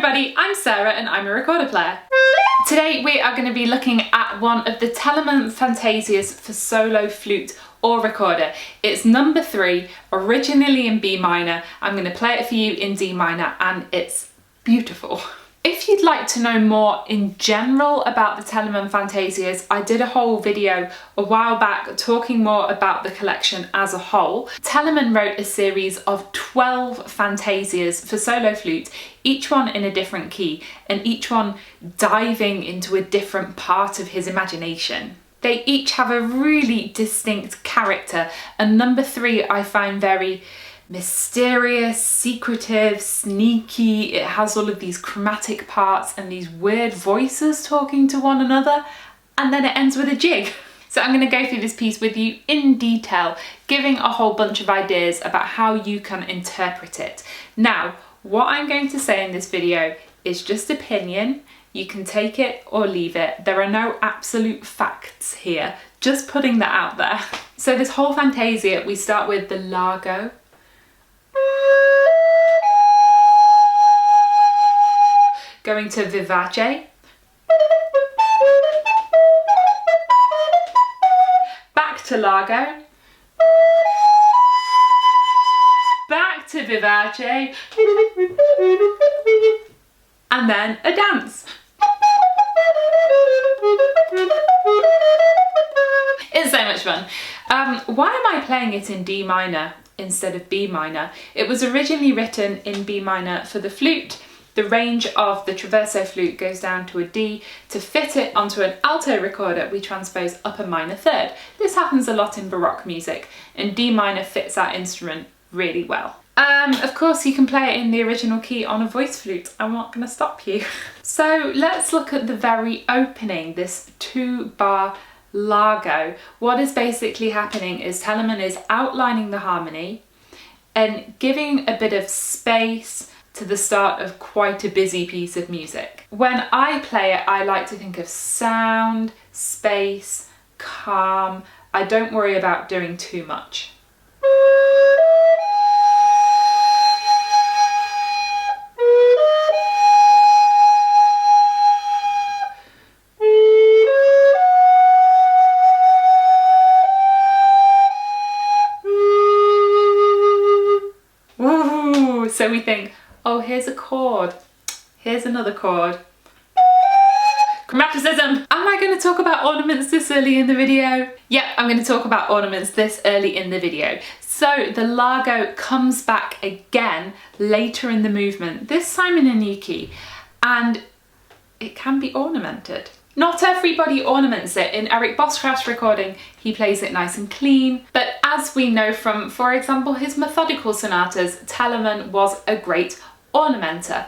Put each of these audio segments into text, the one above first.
everybody, I'm Sarah and I'm a recorder player. Today we are going to be looking at one of the Telemann Fantasias for solo flute or recorder. It's number 3, originally in B minor. I'm going to play it for you in D minor and it's beautiful. If you'd like to know more in general about the Telemann Fantasias, I did a whole video a while back talking more about the collection as a whole. Telemann wrote a series of 12 Fantasias for solo flute, each one in a different key and each one diving into a different part of his imagination. They each have a really distinct character, and number 3 I find very mysterious, secretive, sneaky. It has all of these chromatic parts and these weird voices talking to one another, and then it ends with a jig. So I'm going to go through this piece with you in detail, giving a whole bunch of ideas about how you can interpret it. Now, what I'm going to say in this video is just opinion. You can take it or leave it. There are no absolute facts here, just putting that out there. So this whole Fantasia, we start with the largo, going to vivace, back to largo, back to vivace, and then a dance. It's so much fun. Why am I playing it in D minor instead of B minor? It was originally written in B minor for the flute. The range of the traverso flute goes down to a D. To fit it onto an alto recorder, we transpose upper minor third. This happens a lot in Baroque music, and D minor fits that instrument really well. Of course, you can play it in the original key on a voice flute. I'm not going to stop you. So let's look at the very opening, this 2-bar largo. What is basically happening is Telemann is outlining the harmony and giving a bit of space to the start of quite a busy piece of music. When I play it, I like to think of sound, space, calm. I don't worry about doing too much. So we think, oh, here's a chord, here's another chord. Chromaticism! Am I going to talk about ornaments this early in the video? Yep, I'm going to talk about ornaments this early in the video. So the largo comes back again later in the movement, this time in a new key, and it can be ornamented. Not everybody ornaments it. In Eric Boscraft's recording, he plays it nice and clean. But as we know from, for example, his methodical sonatas, Telemann was a great ornamenter.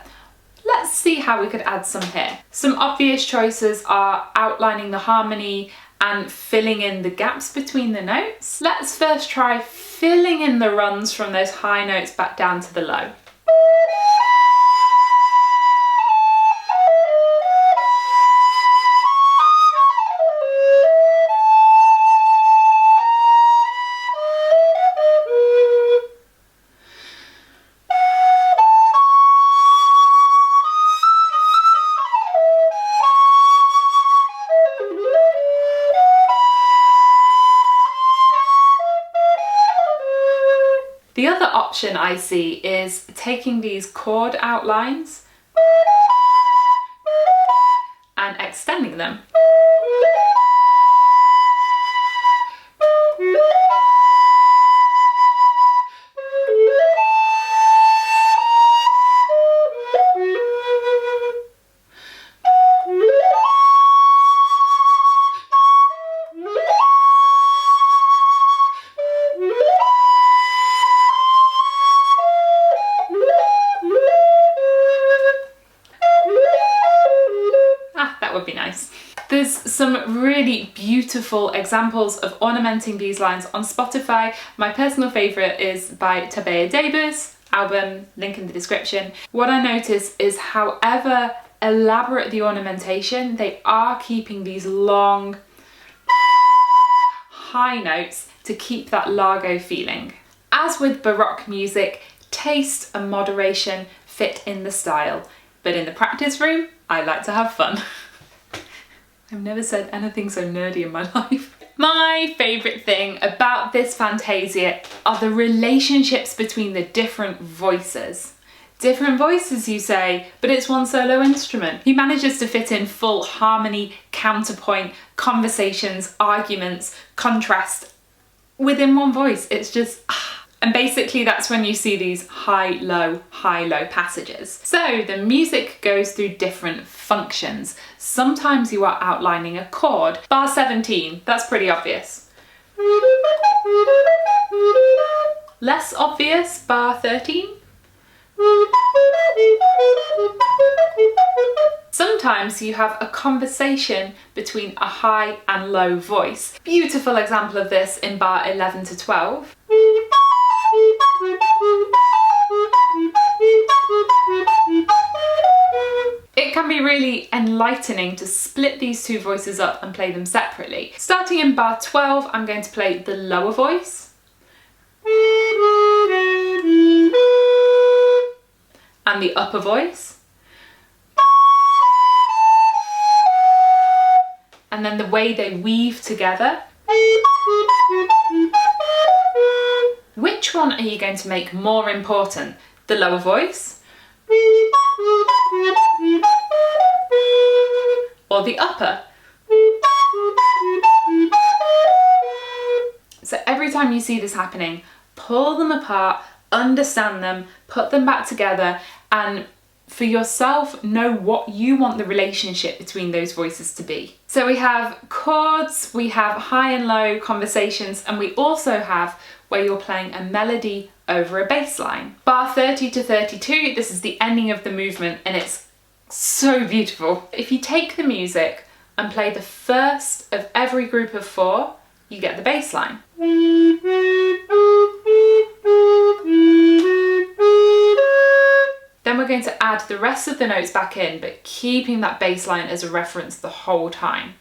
Let's see how we could add some here. Some obvious choices are outlining the harmony and filling in the gaps between the notes. Let's first try filling in the runs from those high notes back down to the low. The other option I see is taking these chord outlines and extending them. Would be nice. There's some really beautiful examples of ornamenting these lines on Spotify. My personal favourite is by Tabea Debus, album, link in the description. What I notice is however elaborate the ornamentation, they are keeping these long high notes to keep that largo feeling. As with Baroque music, taste and moderation fit in the style. but in the practice room, I like to have fun. I've never said anything so nerdy in my life. My favourite thing about this Fantasia are the relationships between the different voices. Different voices, you say, but it's one solo instrument. He manages to fit in full harmony, counterpoint, conversations, arguments, contrast within one voice. It's just, and basically that's when you see these high-low passages. So the music goes through different functions. Sometimes you are outlining a chord. Bar 17, that's pretty obvious. Less obvious, bar 13. Sometimes you have a conversation between a high and low voice. Beautiful example of this in bar 11 to 12. It can be really enlightening to split these two voices up and play them separately. Starting in bar 12, I'm going to play the lower voice. And the upper voice. And then the way they weave together. Which one are you going to make more important? The lower voice? Or the upper? So every time you see this happening, pull them apart, understand them, put them back together, and for yourself, know what you want the relationship between those voices to be. So we have chords, we have high and low conversations, and we also have where you're playing a melody over a bass line. Bar 30 to 32, this is the ending of the movement, and it's so beautiful. If you take the music and play the first of every group of 4, you get the bass line. Then we're going to add the rest of the notes back in, but keeping that bass line as a reference the whole time.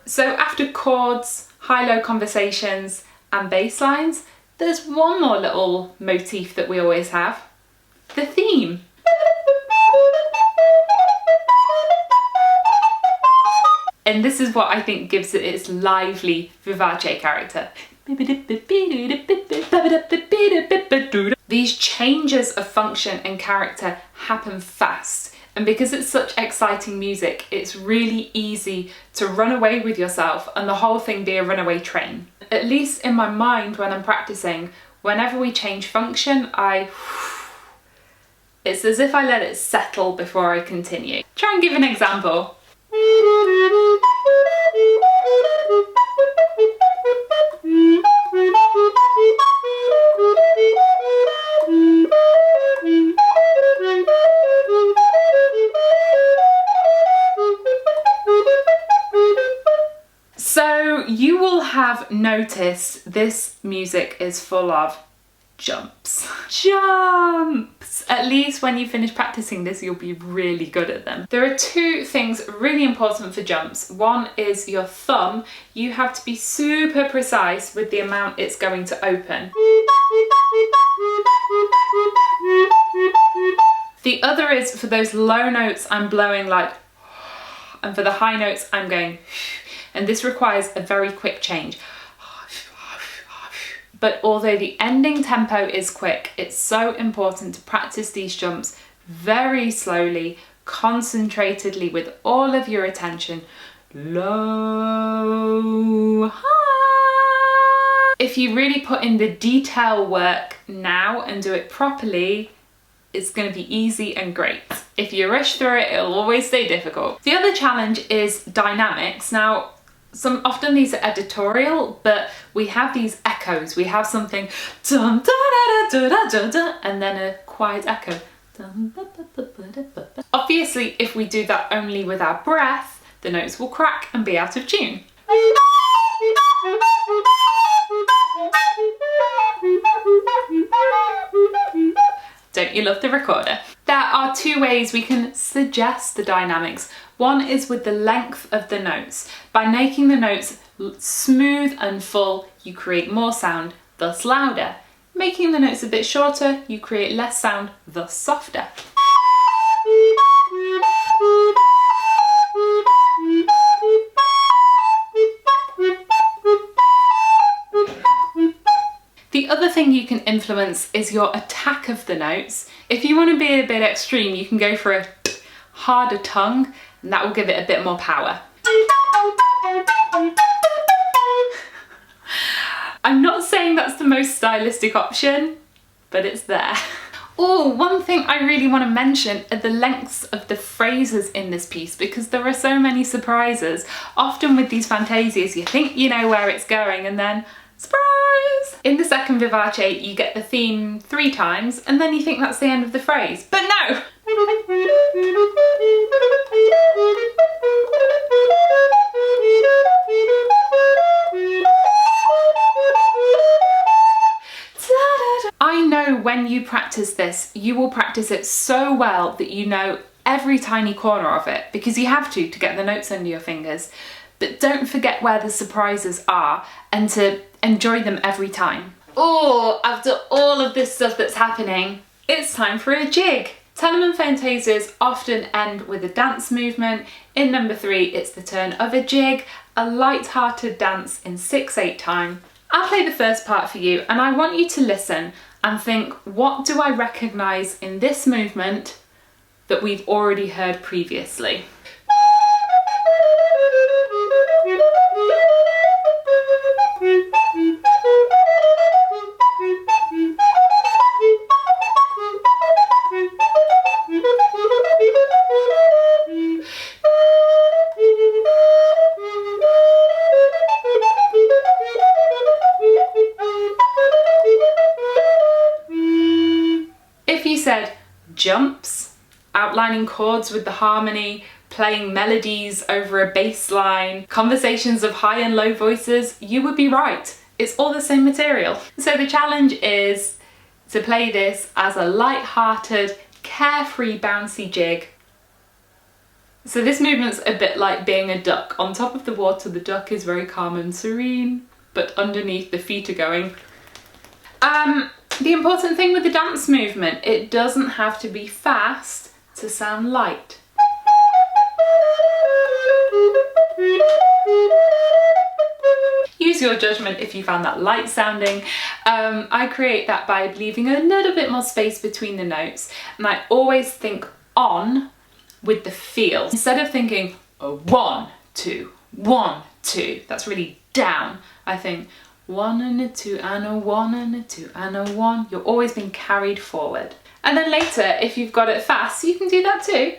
So after chords, high-low conversations, and bass lines, there's one more little motif that we always have, the theme. And this is what I think gives it its lively, vivace character. These changes of function and character happen fast, and because it's such exciting music, it's really easy to run away with yourself and the whole thing be a runaway train. At least in my mind when I'm practicing, whenever we change function, it's as if I let it settle before I continue. Try and give an example. So you will have noticed this music is full of jumps. Jumps! At least when you finish practicing this, you'll be really good at them. There are 2 things really important for jumps. One is your thumb. You have to be super precise with the amount it's going to open. The other is for those low notes, I'm blowing like, and for the high notes, I'm going, and this requires a very quick change. But although the ending tempo is quick, it's so important to practice these jumps very slowly, concentratedly, with all of your attention. Low, high. If you really put in the detail work now and do it properly, it's going to be easy and great. If you rush through it, it'll always stay difficult. The other challenge is dynamics. Now, often these are editorial, but we have these echoes. We have something dun, da, da, da, da, da, da, and then a quiet echo. Dun, da, da, da, da, da, da. Obviously, if we do that only with our breath, the notes will crack and be out of tune. Don't you love the recorder? There are 2 ways we can suggest the dynamics. One is with the length of the notes. By making the notes smooth and full, you create more sound, thus louder. Making the notes a bit shorter, you create less sound, thus softer. The other thing you can influence is your attack of the notes. If you want to be a bit extreme, you can go for a harder tongue, and that will give it a bit more power. I'm not saying that's the most stylistic option, but it's there. Oh, one thing I really want to mention are the lengths of the phrases in this piece, because there are so many surprises. Often with these fantasias, you think you know where it's going, and then surprise! In the second vivace, you get the theme 3 times, and then you think that's the end of the phrase, but no! I know when you practice this, you will practice it so well that you know every tiny corner of it, because you have to get the notes under your fingers. But don't forget where the surprises are and to enjoy them every time. Oh, after all of this stuff that's happening, it's time for a jig. Telemann Fantasias often end with a dance movement. In number 3, it's the turn of a jig, a light-hearted dance in 6/8 time. I'll play the first part for you, and I want you to listen and think, what do I recognise in this movement that we've already heard previously? Said jumps, outlining chords with the harmony, playing melodies over a bass line, conversations of high and low voices, you would be right. It's all the same material. So the challenge is to play this as a light-hearted, carefree, bouncy jig. So this movement's a bit like being a duck. On top of the water, the duck is very calm and serene, but underneath the feet are going. The important thing with the dance movement, it doesn't have to be fast to sound light. Use your judgment if you found that light sounding. I create that by leaving a little bit more space between the notes, and I always think on with the feel. Instead of thinking a 1, 2, 1, 2, that's really down. I think 1 and a 2 and a 1 and a 2 and a 1. You're always being carried forward. And then later, if you've got it fast, you can do that too.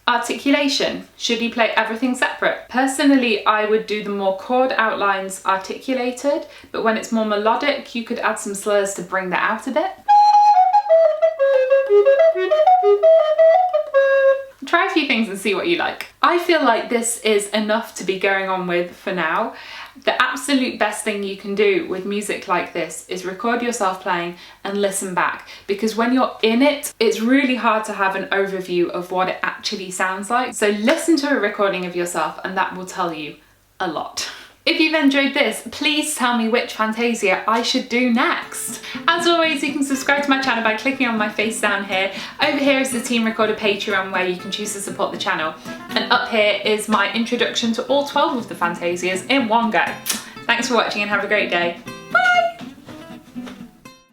Articulation. Should you play everything separate? Personally, I would do the more chord outlines articulated, but when it's more melodic, you could add some slurs to bring that out a bit. Try a few things and see what you like. I feel like this is enough to be going on with for now. The absolute best thing you can do with music like this is record yourself playing and listen back, because when you're in it, it's really hard to have an overview of what it actually sounds like. So listen to a recording of yourself and that will tell you a lot. If you've enjoyed this, please tell me which Fantasia I should do next. As always, you can subscribe to my channel by clicking on my face down here. Over here is the Team Recorder Patreon, where you can choose to support the channel. And up here is my introduction to all 12 of the Fantasias in one go. Thanks for watching and have a great day.